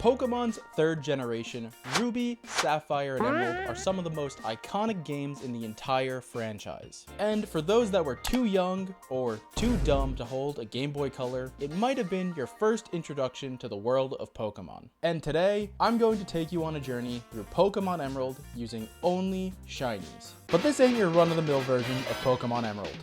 Pokemon's third generation, Ruby, Sapphire, and Emerald are some of the most iconic games in the entire franchise. And for those that were too young or too dumb to hold a Game Boy Color, it might have been your first introduction to the world of Pokemon. And today, I'm going to take you on a journey through Pokemon Emerald using only shinies. But this ain't your run-of-the-mill version of Pokemon Emerald.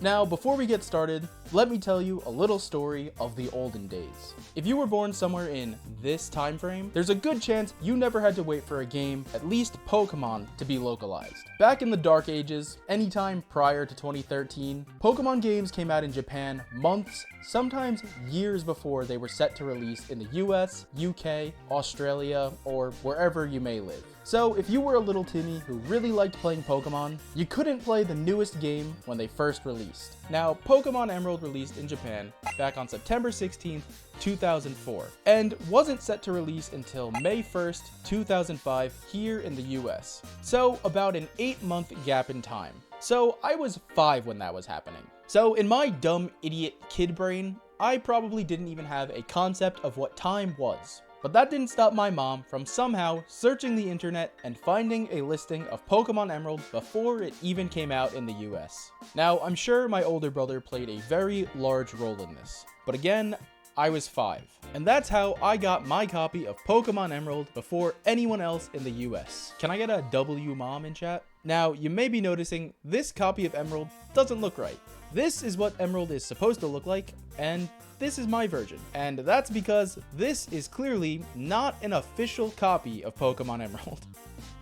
Now, before we get started, let me tell you a little story of the olden days. If you were born somewhere in this time frame, there's a good chance you never had to wait for a game, at least Pokemon, to be localized. Back in the Dark Ages, anytime prior to 2013, Pokemon games came out in Japan months, sometimes years before they were set to release in the US, UK, Australia, or wherever you may live. So if you were a little Timmy who really liked playing Pokemon, you couldn't play the newest game when they first released. Now, Pokemon Emerald released in Japan back on September 16th, 2004, and wasn't set to release until May 1st, 2005 here in the US. So about an 8-month gap in time. So I was 5 when that was happening. So in my dumb idiot kid brain, I probably didn't even have a concept of what time was. But that didn't stop my mom from somehow searching the internet and finding a listing of Pokemon Emerald before it even came out in the US. Now, I'm sure my older brother played a very large role in this, but again, I was 5. And that's how I got my copy of Pokemon Emerald before anyone else in the US. Can I get a W mom in chat? Now, you may be noticing this copy of Emerald doesn't look right. This is what Emerald is supposed to look like, and this is my version. And that's because this is clearly not an official copy of Pokemon Emerald,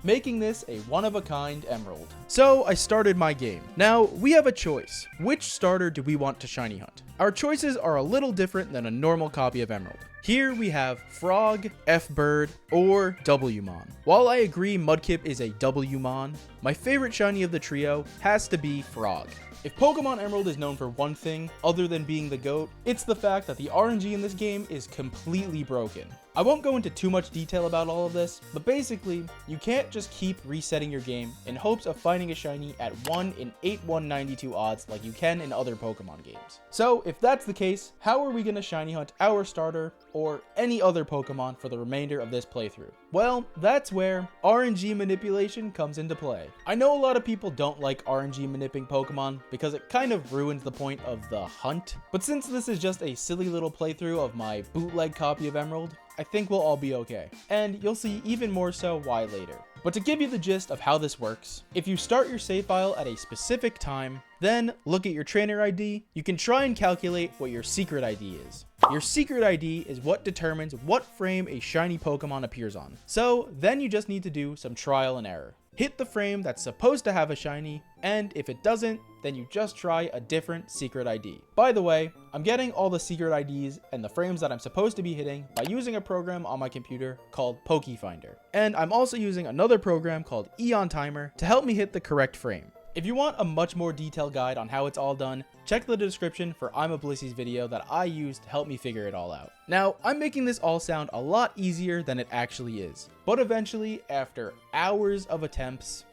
making this a one-of-a-kind Emerald. So I started my game. Now, we have a choice. Which starter do we want to shiny hunt? Our choices are a little different than a normal copy of Emerald. Here we have Frog, F-Bird, or Wmon. While I agree Mudkip is a Wmon, my favorite shiny of the trio has to be Frog. If Pokemon Emerald is known for one thing, other than being the GOAT, it's the fact that the RNG in this game is completely broken. I won't go into too much detail about all of this, but basically, you can't just keep resetting your game in hopes of finding a shiny at 1 in 8/192 odds like you can in other Pokemon games. So if that's the case, how are we going to shiny hunt our starter or any other Pokemon for the remainder of this playthrough? Well, that's where RNG manipulation comes into play. I know a lot of people don't like RNG manipping Pokemon because it kind of ruins the point of the hunt, but since this is just a silly little playthrough of my bootleg copy of Emerald, I think we'll all be okay. And you'll see even more so why later. But to give you the gist of how this works, if you start your save file at a specific time, then look at your trainer ID, you can try and calculate what your secret ID is. Your secret ID is what determines what frame a shiny Pokemon appears on. So then you just need to do some trial and error. Hit the frame that's supposed to have a shiny, and if it doesn't, then you just try a different secret ID. By the way, I'm getting all the secret IDs and the frames that I'm supposed to be hitting by using a program on my computer called PokeFinder. And I'm also using another program called Eon Timer to help me hit the correct frame. If you want a much more detailed guide on how it's all done, check the description for I'm a Blissy's video that I used to help me figure it all out. Now, I'm making this all sound a lot easier than it actually is, but eventually, after hours of attempts...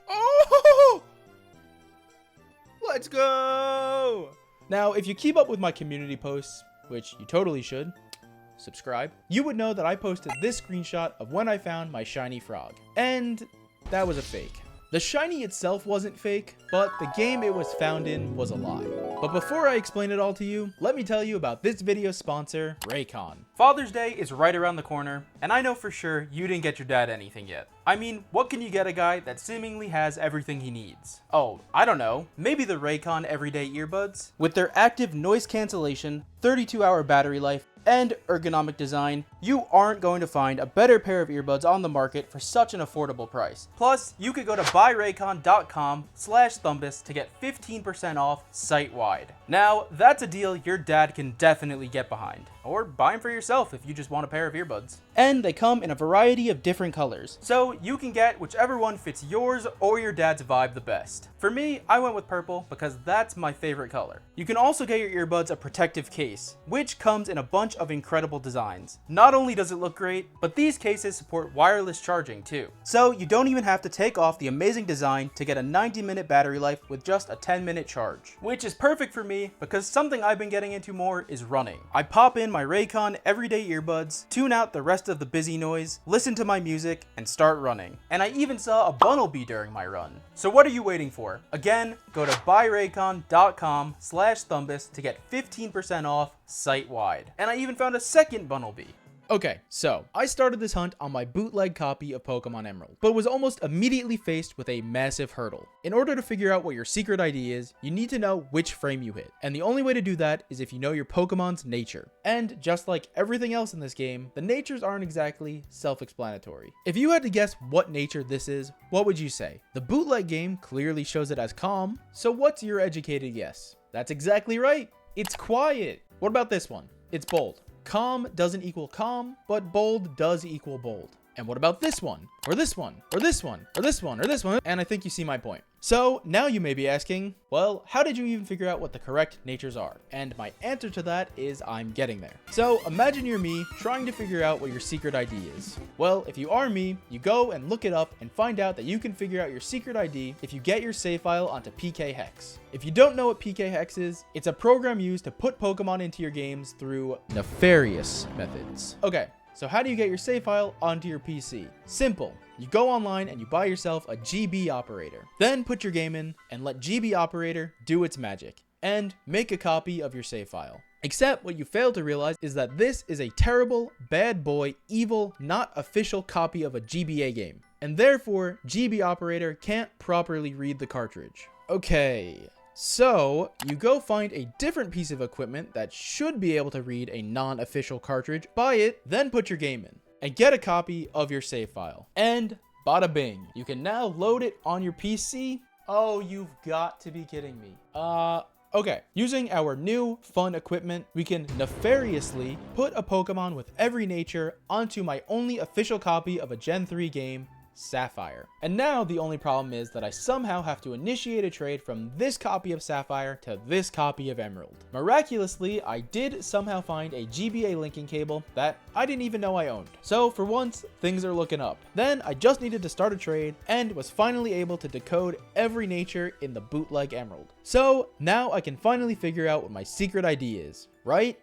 Oh! Let's go! Now, if you keep up with my community posts, which you totally should, subscribe, you would know that I posted this screenshot of when I found my shiny Frog. And that was a fake. The shiny itself wasn't fake, but the game it was found in was a lie. But before I explain it all to you, let me tell you about this video's sponsor, Raycon. Father's Day is right around the corner, and I know for sure you didn't get your dad anything yet. I mean, what can you get a guy that seemingly has everything he needs? Oh, I don't know, maybe the Raycon Everyday Earbuds? With their active noise cancellation, 32-hour battery life, and ergonomic design, you aren't going to find a better pair of earbuds on the market for such an affordable price. Plus, you could go to buyraycon.com/Thumbus to get 15% off site-wide. Now, that's a deal your dad can definitely get behind. Or buy them for yourself if you just want a pair of earbuds. And they come in a variety of different colors, so you can get whichever one fits yours or your dad's vibe the best. For me, I went with purple because that's my favorite color. You can also get your earbuds a protective case, which comes in a bunch of incredible designs. Not Not only does it look great, but these cases support wireless charging too. So you don't even have to take off the amazing design to get a 90-minute battery life with just a 10-minute charge. Which is perfect for me because something I've been getting into more is running. I pop in my Raycon everyday earbuds, tune out the rest of the busy noise, listen to my music, and start running. And I even saw a Bunnelby during my run. So what are you waiting for? Again, go to buyraycon.com/Thumbus to get 15% off site-wide. And I even found a second Bunnelby. Okay, so I started this hunt on my bootleg copy of Pokémon Emerald, but was almost immediately faced with a massive hurdle. In order to figure out what your secret ID is, you need to know which frame you hit, and the only way to do that is if you know your Pokemon's nature. And just like everything else in this game, the natures aren't exactly self-explanatory. If you had to guess what nature this is, what would you say? The bootleg game clearly shows it as calm, so what's your educated guess? That's exactly right, it's quiet. What about this one? It's bold. Calm doesn't equal calm, but bold does equal bold. And what about this one? Or this one? Or this one? Or this one? Or this one? And I think you see my point. So now you may be asking, well, how did you even figure out what the correct natures are? And my answer to that is I'm getting there. So imagine you're me trying to figure out what your secret ID is. Well, if you are me, you go and look it up and find out that you can figure out your secret ID if you get your save file onto PK Hex. If you don't know what PK Hex is, it's a program used to put Pokemon into your games through nefarious methods. Okay. So how do you get your save file onto your PC? Simple. You go online and you buy yourself a GB operator. Then put your game in and let GB operator do its magic and make a copy of your save file. Except what you fail to realize is that this is a terrible, bad boy, evil, not official copy of a GBA game. And therefore, GB operator can't properly read the cartridge. Okay. So you go find a different piece of equipment that should be able to read a non-official cartridge, buy it, then put your game in, and get a copy of your save file. And bada bing, you can now load it on your PC. Oh, you've got to be kidding me. Okay, using our new fun equipment, we can nefariously put a Pokemon with every nature onto my only official copy of a Gen 3 game, Sapphire. And now the only problem is that I somehow have to initiate a trade from this copy of Sapphire to this copy of Emerald. Miraculously, I did somehow find a GBA linking cable that I didn't even know I owned. So for once, things are looking up. Then I just needed to start a trade and was finally able to decode every nature in the bootleg Emerald. So now I can finally figure out what my secret ID is, right?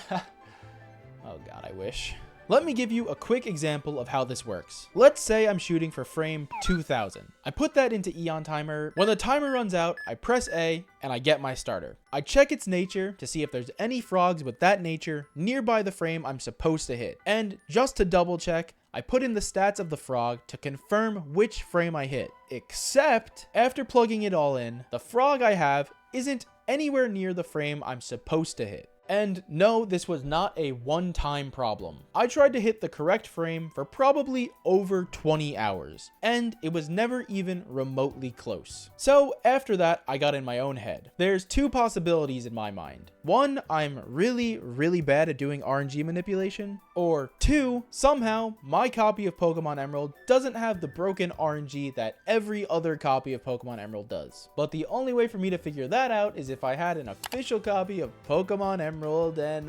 Oh God, I wish. Let me give you a quick example of how this works. Let's say I'm shooting for frame 2000. I put that into Eon Timer. When the timer runs out, I press A and I get my starter. I check its nature to see if there's any frogs with that nature nearby the frame I'm supposed to hit. And just to double check, I put in the stats of the frog to confirm which frame I hit. Except, after plugging it all in, the frog I have isn't anywhere near the frame I'm supposed to hit. And no, this was not a one-time problem. I tried to hit the correct frame for probably over 20 hours, and it was never even remotely close. So after that, I got in my own head. There's two possibilities in my mind. One, I'm really bad at doing RNG manipulation, or two, somehow my copy of Pokemon Emerald doesn't have the broken RNG that every other copy of Pokemon Emerald does. But the only way for me to figure that out is if I had an official copy of Pokemon Emerald, and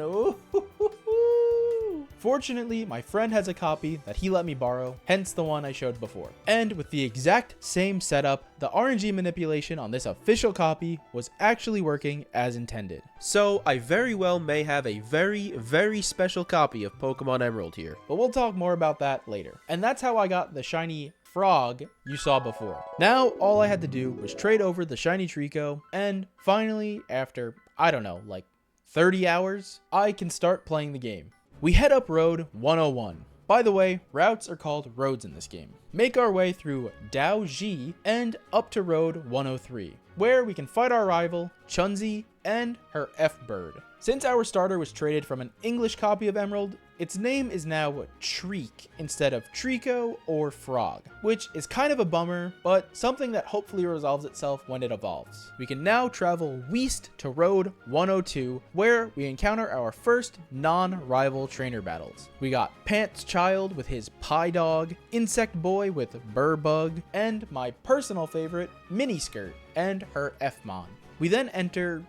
fortunately, my friend has a copy that he let me borrow, hence the one I showed before. And with the exact same setup, the RNG manipulation on this official copy was actually working as intended. So I very well may have a very special copy of Pokemon Emerald here, but we'll talk more about that later. And that's how I got the shiny frog you saw before. Now, all I had to do was trade over the shiny Trico, and finally, after, I don't know, like 30 hours, I can start playing the game. We head up Road 101. By the way, routes are called roads in this game. Make our way through Daoji and up to Road 103, where we can fight our rival, Chunzi, and her F-Bird. Since our starter was traded from an English copy of Emerald, its name is now Treek instead of Trico or Frog, which is kind of a bummer, but something that hopefully resolves itself when it evolves. We can now travel west to Road 102, where we encounter our first non-rival trainer battles. We got Pants Child with his Pie Dog, Insect Boy with Burbug, and my personal favorite, Miniskirt, and her F-Mon. We then enter,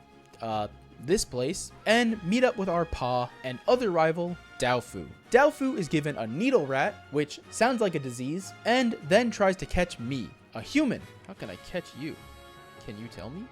this place and meet up with our paw and other rival, Dewford. Dewford is given a needle rat, which sounds like a disease, and then tries to catch me, a human. How can I catch you? Can you tell me?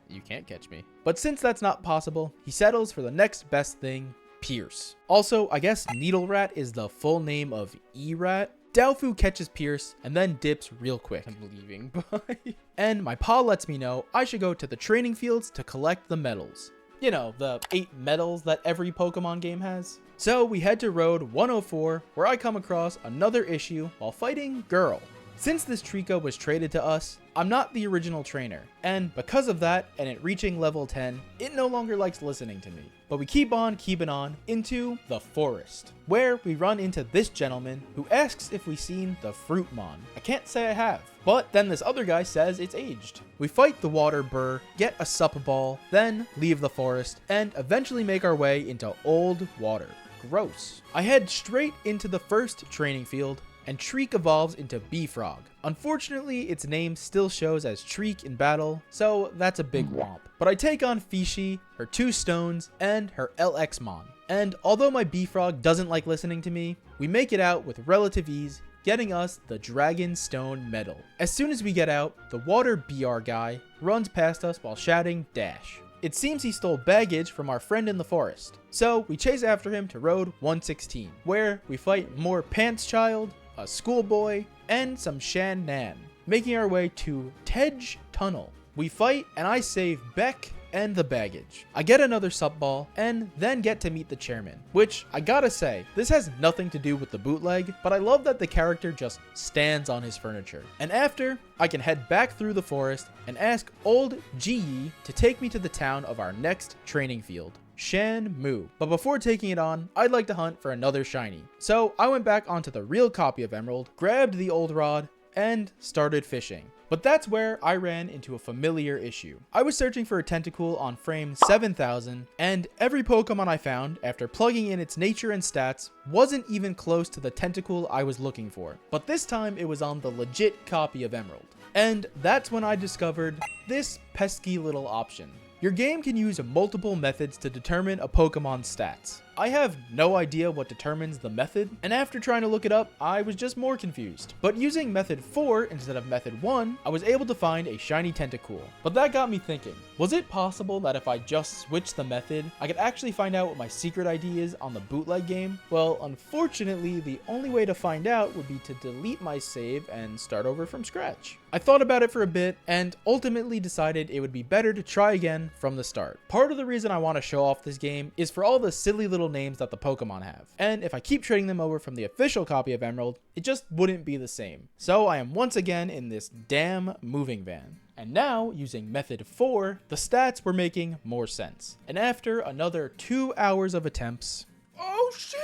You can't catch me. But since that's not possible, he settles for the next best thing, Pierce. Also, I guess Needle Rat is the full name of E-Rat. Dewford catches Pierce and then dips real quick. I'm leaving, bye. And my paw lets me know I should go to the training fields to collect the medals. You know, the 8 medals that every Pokemon game has. So we head to Road 104, where I come across another issue while fighting Girl. Since this Trico was traded to us, I'm not the original trainer, and because of that, and it reaching level 10, it no longer likes listening to me. But we keep on keeping on into the forest, where we run into this gentleman who asks if we've seen the Fruitmon. I can't say I have, but then this other guy says it's aged. We fight the water burr, get a sup ball, then leave the forest, and eventually make our way into old water. Gross. I head straight into the first training field, and Treek evolves into Beefrog. Unfortunately, its name still shows as Treek in battle, so that's a big womp. But I take on Fishy, her 2 stones, and her LXmon. And although my Beefrog doesn't like listening to me, we make it out with relative ease, getting us the Dragon Stone medal. As soon as we get out, the water BR guy runs past us while shouting dash. It seems he stole baggage from our friend in the forest. So we chase after him to Road 116, where we fight more Pants Child, a schoolboy, and some Shan Nan, making our way to Tej Tunnel. We fight, and I save Beck and the baggage. I get another sup ball, and then get to meet the chairman, which I gotta say, this has nothing to do with the bootleg, but I love that the character just stands on his furniture. And after, I can head back through the forest and ask old Ji to take me to the town of our next training field, Shan Mu. But before taking it on, I'd like to hunt for another shiny. So I went back onto the real copy of Emerald, grabbed the old rod, and started fishing. But that's where I ran into a familiar issue. I was searching for a Tentacool on frame 7000, and every Pokemon I found, after plugging in its nature and stats, wasn't even close to the Tentacool I was looking for. But this time it was on the legit copy of Emerald. And that's when I discovered this pesky little option. Your game can use multiple methods to determine a Pokemon's stats. I have no idea what determines the method, and after trying to look it up, I was just more confused. But using method 4 instead of method 1, I was able to find a shiny Tentacool. But that got me thinking, was it possible that if I just switched the method, I could actually find out what my secret ID is on the bootleg game? Well, unfortunately, the only way to find out would be to delete my save and start over from scratch. I thought about it for a bit, and ultimately decided it would be better to try again from the start. Part of the reason I want to show off this game is for all the silly little names that the Pokemon have. And if I keep trading them over from the official copy of Emerald, it just wouldn't be the same. So I am once again in this damn moving van. And now, using method 4, the stats were making more sense. And after another 2 hours of attempts... Oh shit!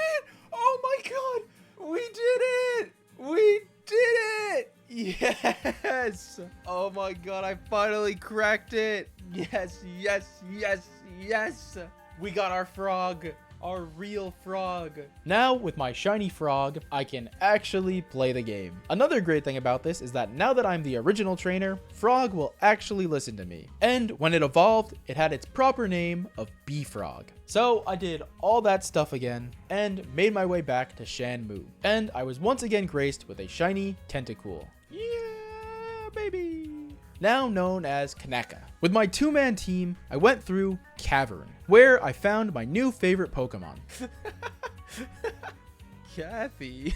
Oh my god! We did it! We did it! Yes! Oh my god, I finally cracked it! Yes, yes, yes, yes! We got our frog! Our real frog. Now, with my shiny frog, I can actually play the game. Another great thing about this is that now that I'm the original trainer, Frog will actually listen to me. And when it evolved, it had its proper name of Beefrog. So I did all that stuff again and made my way back to Shan Mu. And I was once again graced with a shiny Tentacool. Yeah, baby! Now known as Kaneka. With my 2-man team, I went through Cavern, where I found my new favorite Pokemon. Kathy.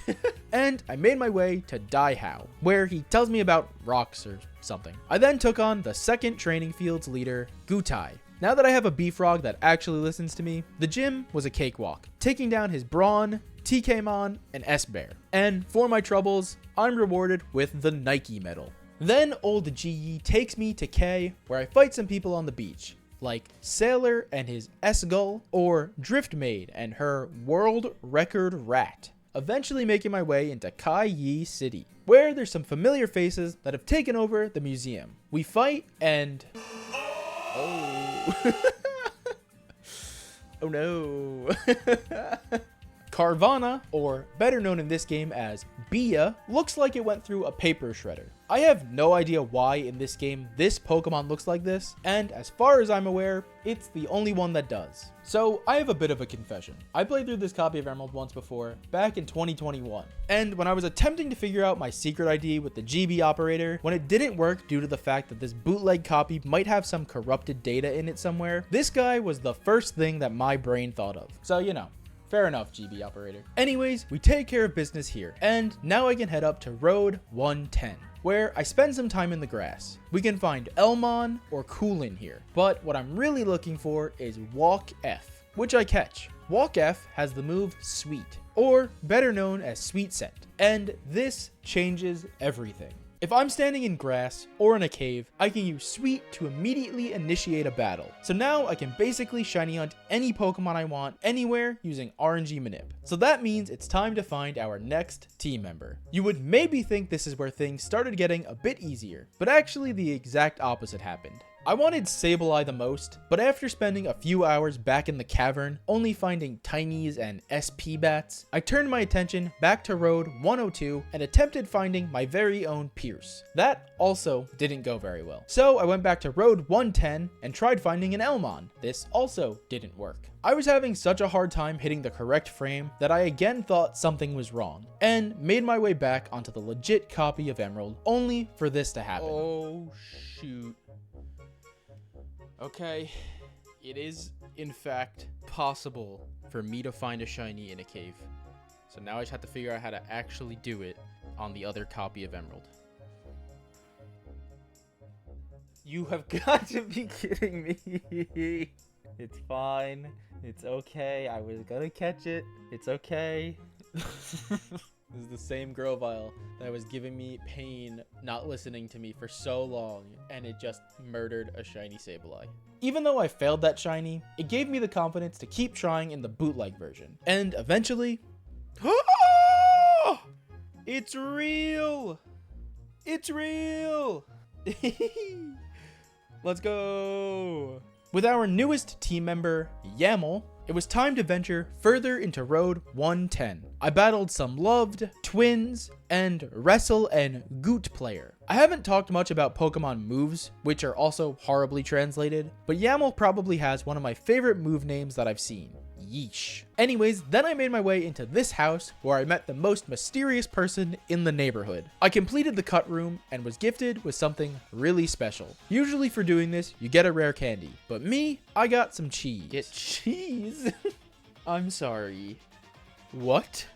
And I made my way to Daihao, where he tells me about rocks or something. I then took on the second training field's leader, Gutai. Now that I have a Beefrog that actually listens to me, the gym was a cakewalk, taking down his Brawn, TKmon, and S-Bear. And for my troubles, I'm rewarded with the Nike medal. Then old G takes me to K, where I fight some people on the beach, like Sailor and his S-Gull, or Driftmaid and her world record rat, eventually making my way into Kai Yi City, where there's some familiar faces that have taken over the museum. We fight and... Oh. Oh no. Carvana, or better known in this game as Bia looks like it went through a paper shredder. I have no idea why in this game this Pokemon looks like this, and as far as I'm aware, it's the only one that does. So I have a bit of a confession. I played through this copy of Emerald once before, back in 2021, and when I was attempting to figure out my secret ID with the GB operator, when it didn't work due to the fact that this bootleg copy might have some corrupted data in it somewhere, this guy was the first thing that my brain thought of. So, you know. Fair enough, GB operator. Anyways, we take care of business here, and now I can head up to Road 110, where I spend some time in the grass. We can find Elmon or Coolin here, but what I'm really looking for is Walk F, which I catch. Walk F has the move Sweet, or better known as Sweet Scent, and this changes everything. If I'm standing in grass or in a cave, I can use Sweet to immediately initiate a battle. So now I can basically shiny hunt any Pokemon I want anywhere using RNG Manip. So that means it's time to find our next team member. You would maybe think this is where things started getting a bit easier, but actually the exact opposite happened. I wanted Sableye the most, but after spending a few hours back in the cavern, only finding Tinies and SP bats, I turned my attention back to Road 102 and attempted finding my very own Pierce. That also didn't go very well. So I went back to Road 110 and tried finding an Elmon. This also didn't work. I was having such a hard time hitting the correct frame that I again thought something was wrong, and made my way back onto the legit copy of Emerald, only for this to happen. Oh shoot. Okay, it is, in fact, possible for me to find a shiny in a cave. So now I just have to figure out how to actually do it on the other copy of Emerald. You have got to be kidding me. It's fine. It's okay. I was gonna catch it. It's okay. This is the same Grovyle that was giving me pain not listening to me for so long, and it just murdered a shiny Sableye. Even though I failed that shiny, it gave me the confidence to keep trying in the bootleg version. And eventually... It's real! It's real! Let's go! With our newest team member, Yaml, it was time to venture further into Road 110. I battled some loved, twins, and wrestle and goot player. I haven't talked much about Pokemon moves, which are also horribly translated, but Yaml probably has one of my favorite move names that I've seen. Yeesh. Anyways, then I made my way into this house where I met the most mysterious person in the neighborhood. I completed the cut room and was gifted with something really special. Usually for doing this, you get a rare candy, but me, I got some cheese. Get cheese? I'm sorry. What?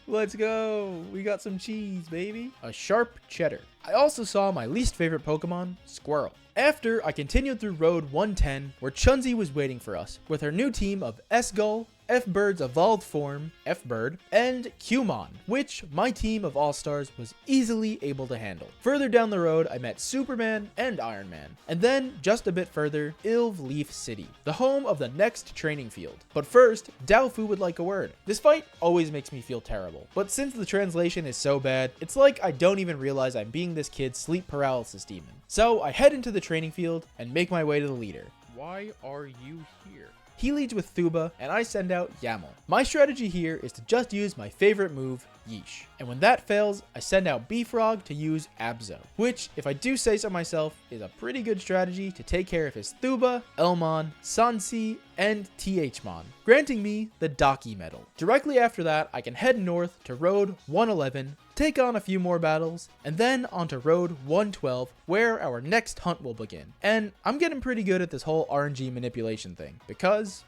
Let's go. We got some cheese, baby. A sharp cheddar. I also saw my least favorite Pokemon, Squirrel. After, I continued through Road 110, where Chunzi was waiting for us, with her new team of S-Gull, F-Bird's evolved form, F-Bird, and Cumon, which my team of All-Stars was easily able to handle. Further down the road, I met Superman and Iron Man, and then, just a bit further, Ilvleaf City, the home of the next training field. But first, Dewford would like a word. This fight always makes me feel terrible, but since the translation is so bad, it's like I don't even realize I'm being this kid's sleep paralysis demon. So I head into the training field and make my way to the leader. Why are you here? He leads with Thuba, and I send out Yaml. My strategy here is to just use my favorite move, Yeesh. And when that fails, I send out Beefrog to use Abzo, which, if I do say so myself, is a pretty good strategy to take care of his Thuba, Elmon, Sansi, and THmon, granting me the Daki medal. Directly after that, I can head north to Road 111, take on a few more battles, and then onto Road 112, where our next hunt will begin. And I'm getting pretty good at this whole RNG manipulation thing, because...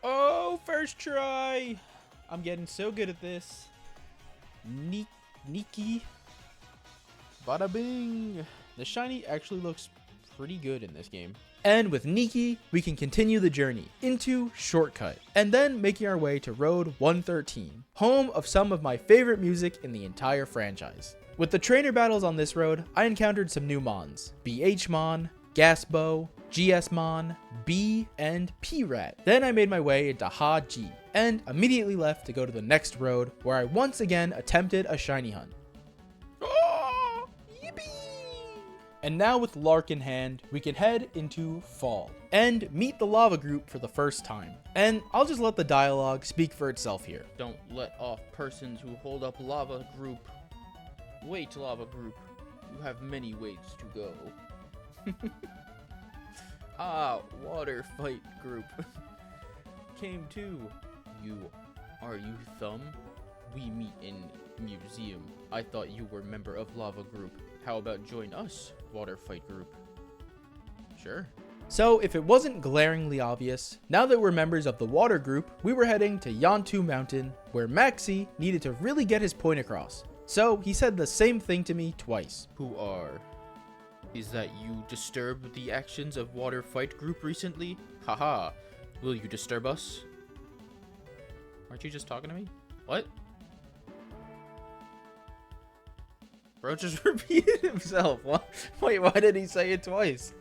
Oh, first try! I'm getting so good at this. Niki. Bada bing. The shiny actually looks pretty good in this game. And with Niki, we can continue the journey into Shortcut, and then making our way to Road 113, home of some of my favorite music in the entire franchise. With the trainer battles on this road, I encountered some new Mons, BHmon, Gasbo, GSmon, B, and P-Rat. Then I made my way into Ha-G, and immediately left to go to the next road, where I once again attempted a shiny hunt. And now with Lark in hand, we can head into fall and meet the lava group for the first time. And I'll just let the dialogue speak for itself here. Don't let off persons who hold up lava group. Wait, lava group. You have many ways to go. Ah, water fight group. Came too. Are you Thumb? We meet in museum. I thought you were member of lava group. How about join us, water fight group? Sure. So if it wasn't glaringly obvious, now that we're members of the water group, we were heading to Yantu Mountain, where Maxi needed to really get his point across. So he said the same thing to me twice. Who are? Is that you disturbed the actions of water fight group recently? Haha. Will you disturb us? Aren't you just talking to me? What? Bro just repeated himself. What? Wait, why did he say it twice?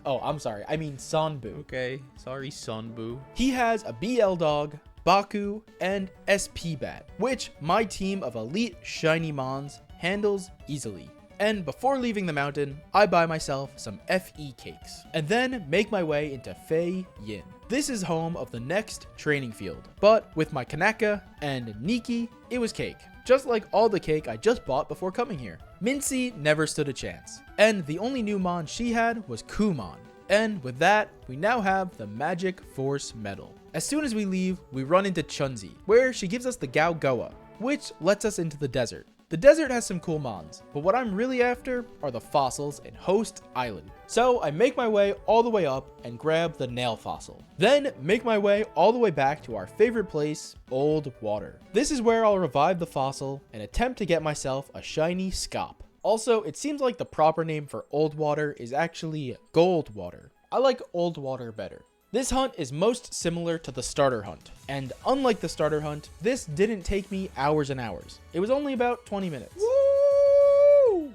Oh, I'm sorry. I mean Sanbu. Okay, sorry, Sonbu. He has a BL dog, Baku, and SP Bat, which my team of elite shiny mons handles easily. And before leaving the mountain, I buy myself some FE cakes, and then make my way into Fei Yin. This is home of the next training field, but with my Kanaka and Niki, it was cake. Just like all the cake I just bought before coming here. Mincy never stood a chance, and the only new mon she had was Kumon. And with that, we now have the Magic Force Medal. As soon as we leave, we run into Chunzi, where she gives us the Gao Goa, which lets us into the desert. The desert has some cool mons, but what I'm really after are the fossils in Host Island. So I make my way all the way up and grab the nail fossil. Then make my way all the way back to our favorite place, Old Water. This is where I'll revive the fossil and attempt to get myself a shiny Scop. Also, it seems like the proper name for Old Water is actually Gold Water. I like Old Water better. This hunt is most similar to the starter hunt, and unlike the starter hunt, this didn't take me hours and hours. It was only about 20 minutes. Woo!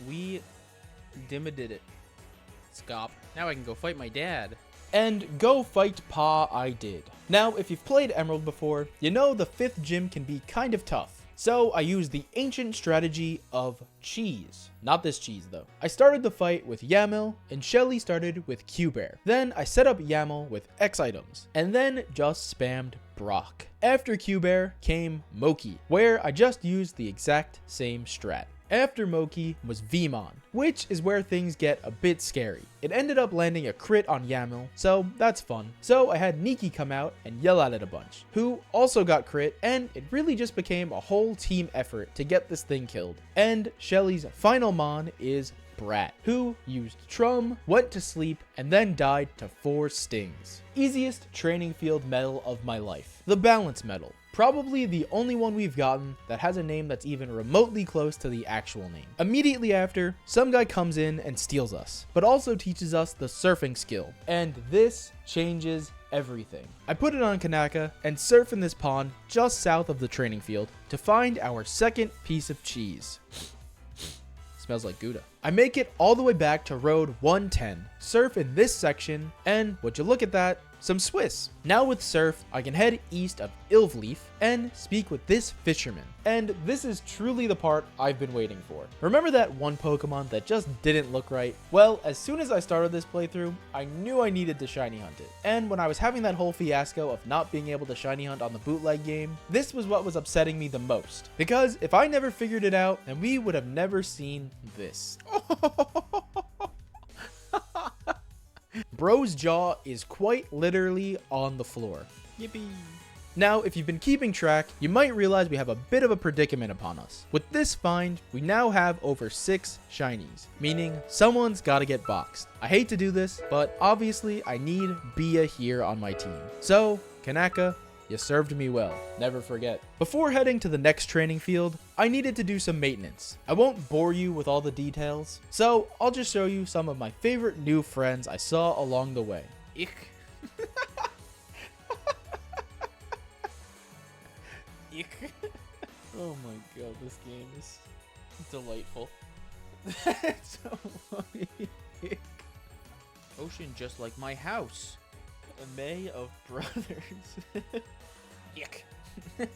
We did it. Scop. Now I can go fight my dad. And go fight Pa I did. Now, if you've played Emerald before, you know the 5th gym can be kind of tough. So I used the ancient strategy of cheese. Not this cheese though. I started the fight with Yamil, and Shelly started with Q-Bear. Then I set up Yamil with X items, and then just spammed Brock. After Q-Bear came Moki, where I just used the exact same strat. After Moki was Vmon, which is where things get a bit scary. It ended up landing a crit on Yamil, so that's fun. So I had Niki come out and yell at it a bunch, who also got crit, and it really just became a whole team effort to get this thing killed. And Shelly's final mon is Brat, who used Trum, went to sleep, and then died to 4 stings. Easiest training field medal of my life. The Balance Medal. Probably the only one we've gotten that has a name that's even remotely close to the actual name. Immediately after, some guy comes in and steals us, but also teaches us the surfing skill, and this changes everything. I put it on Kanaka and surf in this pond just south of the training field to find our second piece of cheese. Smells like Gouda. I make it all the way back to road 110, surf in this section, and would you look at that, some Swiss. Now with surf, I can head east of Ilvleaf and speak with this fisherman. And this is truly the part I've been waiting for. Remember that one Pokemon that just didn't look right? Well, as soon as I started this playthrough, I knew I needed to shiny hunt it. And when I was having that whole fiasco of not being able to shiny hunt on the bootleg game, this was what was upsetting me the most. Because if I never figured it out, then we would have never seen this. Bro's jaw is quite literally on the floor. Yippee. Now, if you've been keeping track, you might realize we have a bit of a predicament upon us. With this find, we now have over 6 shinies, meaning someone's gotta get boxed. I hate to do this, but obviously I need Bia here on my team. So, Kanaka, you served me well. Never forget. Before heading to the next training field, I needed to do some maintenance. I won't bore you with all the details, so I'll just show you some of my favorite new friends I saw along the way. Ich. Ich. Oh my god, this game is delightful. It's so funny. Ich. Ocean just like my house. A May of brothers. Yuck. I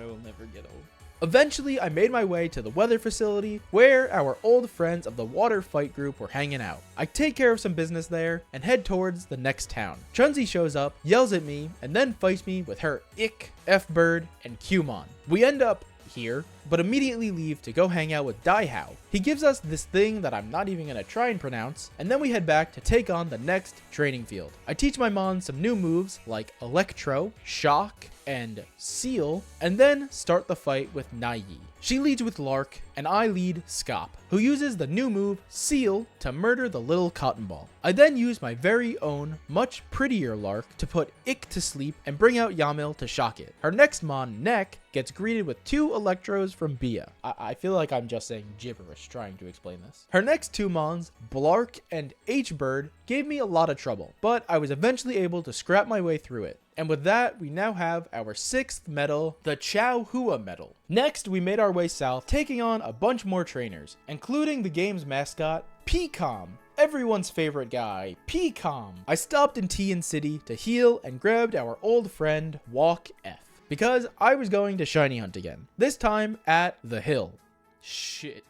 will never get old. Eventually, I made my way to the weather facility where our old friends of the water fight group were hanging out. I take care of some business there and head towards the next town. Chunzi shows up, yells at me, and then fights me with her Ick, F-Bird, and Cumon. We end up here, but immediately leave to go hang out with Daihao. He gives us this thing that I'm not even gonna try and pronounce, and then we head back to take on the next training field. I teach my Mon some new moves like Electro, Shock, and Seal, and then start the fight with Nai. She leads with Lark, and I lead Scop, who uses the new move Seal to murder the little cotton ball. I then use my very own, much prettier Lark to put Ick to sleep and bring out Yamil to shock it. Her next Mon, Neck, gets greeted with 2 Electros from Bia. I feel like I'm just saying gibberish trying to explain this. Her next 2 Mons, Blark and H-Bird, gave me a lot of trouble, but I was eventually able to scrap my way through it. And with that, we now have our 6th medal, the Chow Hua medal. Next, we made our way south, taking on a bunch more trainers, including the game's mascot, Pcom. Everyone's favorite guy, Pcom. I stopped in Tian City to heal and grabbed our old friend, Walk F, because I was going to shiny hunt again, this time at the hill. Shit.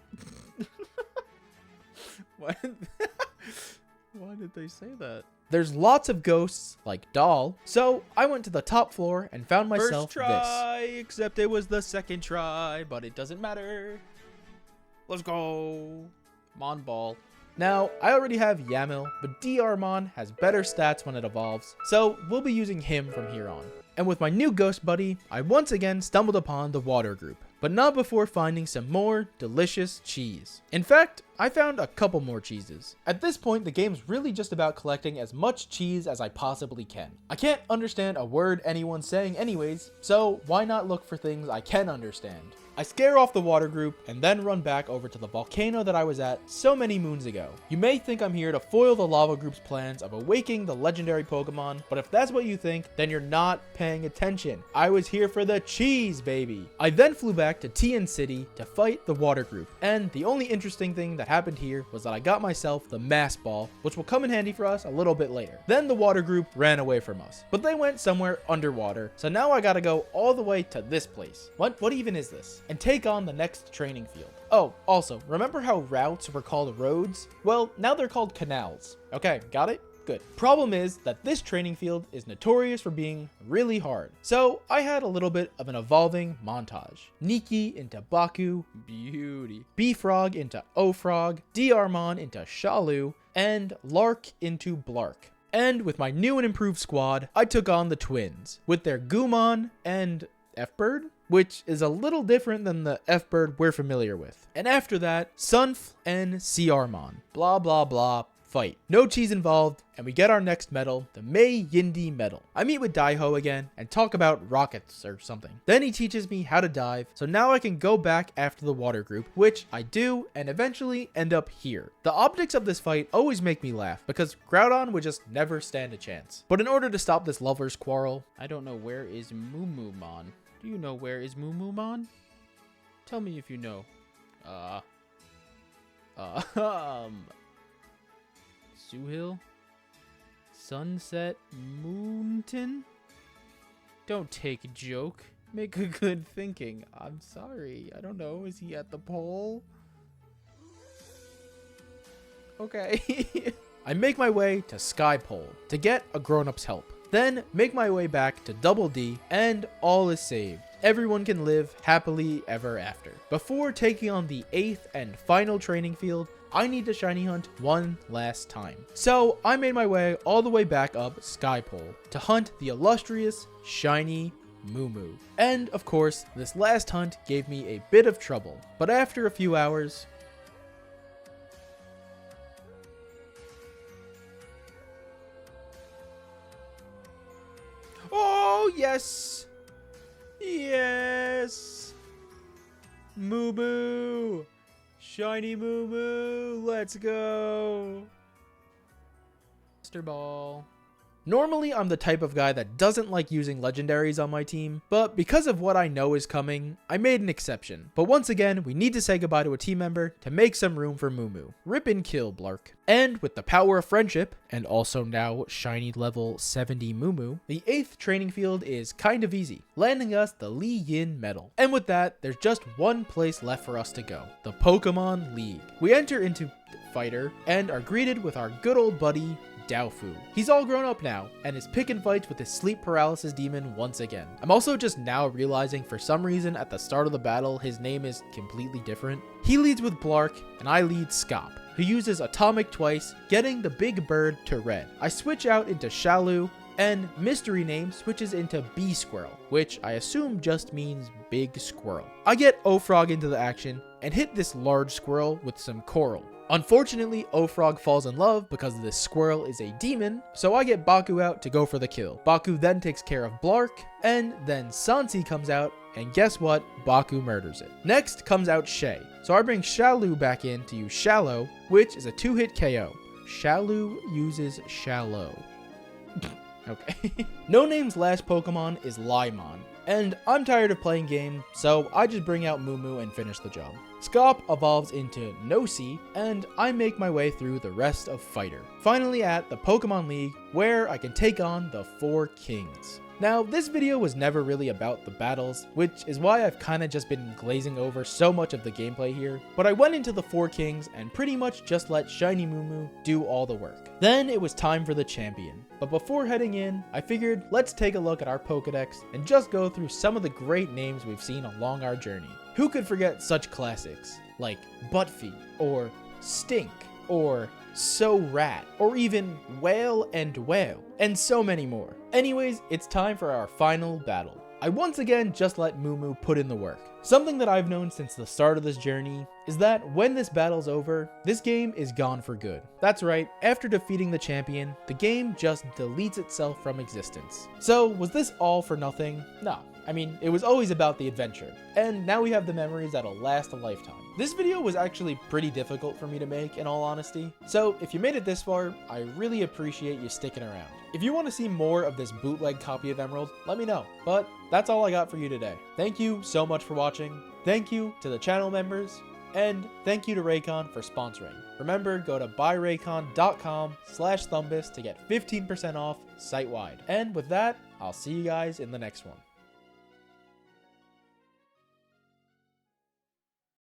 Why did they say that? There's lots of ghosts, like Doll, so I went to the top floor and found myself First try, except it was the second try, but it doesn't matter. Let's go. Mon Ball. Now, I already have Yamil, but Mon has better stats when it evolves, so we'll be using him from here on. And with my new ghost buddy, I once again stumbled upon the water group, but not before finding some more delicious cheese. In fact, I found a couple more cheeses. At this point, the game's really just about collecting as much cheese as I possibly can. I can't understand a word anyone's saying anyways, so why not look for things I can understand? I scare off the water group and then run back over to the volcano that I was at so many moons ago. You may think I'm here to foil the lava group's plans of awakening the legendary Pokemon, but if that's what you think, then you're not paying attention. I was here for the cheese, baby. I then flew back to Tian City to fight the water group, and the only interesting thing that happened here was that I got myself the mass ball, which will come in handy for us a little bit later. Then the water group ran away from us, but they went somewhere underwater, so now I gotta go all the way to this place. What even is this? And take on the next training field. Oh, also, remember how routes were called roads? Well, now they're called canals. Okay, got it? Good. Problem is that this training field is notorious for being really hard. So I had a little bit of an evolving montage. Nikki into Baku, Beauty. B-Frog into O-Frog, Drmon into Shalu, and Lark into Blark. And with my new and improved squad, I took on the twins with their Gumon and F-Bird, which is a little different than the F-Bird we're familiar with. And after that, Sunf and Crmon. Blah, blah, blah. Fight. No cheese involved, and we get our next medal, the Mei Yindi medal. I meet with Daiho again and talk about rockets or something. Then he teaches me how to dive, so now I can go back after the water group, which I do and eventually end up here. The optics of this fight always make me laugh because Groudon would just never stand a chance. But in order to stop this lovers quarrel, I don't know where is Mumumon. Do you know where is Mumumon? Tell me if you know. Suhil? Sunset Mountain? Don't take a joke. Make a good thinking. I'm sorry. I don't know. Is he at the pole? Okay. I make my way to Skypole to get a grown-up's help. Then make my way back to Double D and all is saved. Everyone can live happily ever after. Before taking on the 8th and final training field, I need to shiny hunt one last time. So I made my way all the way back up Skypole to hunt the illustrious shiny Moo. And of course, this last hunt gave me a bit of trouble, but after a few hours, oh, yes! Yes! Moo! Shiny Moo! Let's go! Master Ball. Normally, I'm the type of guy that doesn't like using legendaries on my team, but because of what I know is coming, I made an exception. But once again, we need to say goodbye to a team member to make some room for Moo. Rip and kill, Blark. And with the power of friendship, and also now shiny level 70 Moo, the 8th training field is kind of easy, landing us the Li Yin medal. And with that, there's just one place left for us to go, the Pokemon League. We enter into Fighter and are greeted with our good old buddy, Dewford. He's all grown up now and is picking fights with his sleep paralysis demon once again. I'm also just now realizing for some reason at the start of the battle his name is completely different. He leads with Blark and I lead Scop, who uses Atomic twice, getting the big bird to red. I switch out into Shalu and Mystery Name switches into Bee Squirrel, which I assume just means big squirrel. I get Ofrog into the action and hit this large squirrel with some coral. Unfortunately, Ofrog falls in love because this squirrel is a demon, so I get Baku out to go for the kill. Baku then takes care of Blark, and then Sansi comes out, and guess what? Baku murders it. Next comes out Shay, so I bring Shalu back in to use Shallow, which is a 2-hit KO. Shalu uses Shallow. Okay. No Name's last Pokemon is Lymon, and I'm tired of playing game, so I just bring out Moo and finish the job. Scop evolves into Nosy, and I make my way through the rest of Fighter. Finally at the Pokemon League, where I can take on the 4 Kings. Now, this video was never really about the battles, which is why I've kind of just been glazing over so much of the gameplay here, but I went into the 4 Kings and pretty much just let Shiny Moo do all the work. Then it was time for the champion. But before heading in, I figured let's take a look at our Pokedex and just go through some of the great names we've seen along our journey. Who could forget such classics like Buttfeet, or Stink, or So Rat, or even Whale and Whale, and so many more. Anyways, it's time for our final battle. I once again just let Moo put in the work. Something that I've known since the start of this journey is that when this battle's over, this game is gone for good. That's right, after defeating the champion, the game just deletes itself from existence. So was this all for nothing? No. I mean, it was always about the adventure, and now we have the memories that'll last a lifetime. This video was actually pretty difficult for me to make, in all honesty, so if you made it this far, I really appreciate you sticking around. If you want to see more of this bootleg copy of Emerald, let me know, but that's all I got for you today. Thank you so much for watching, thank you to the channel members, and thank you to Raycon for sponsoring. Remember, go to buyraycon.com/Thumbus to get 15% off site-wide. And with that, I'll see you guys in the next one.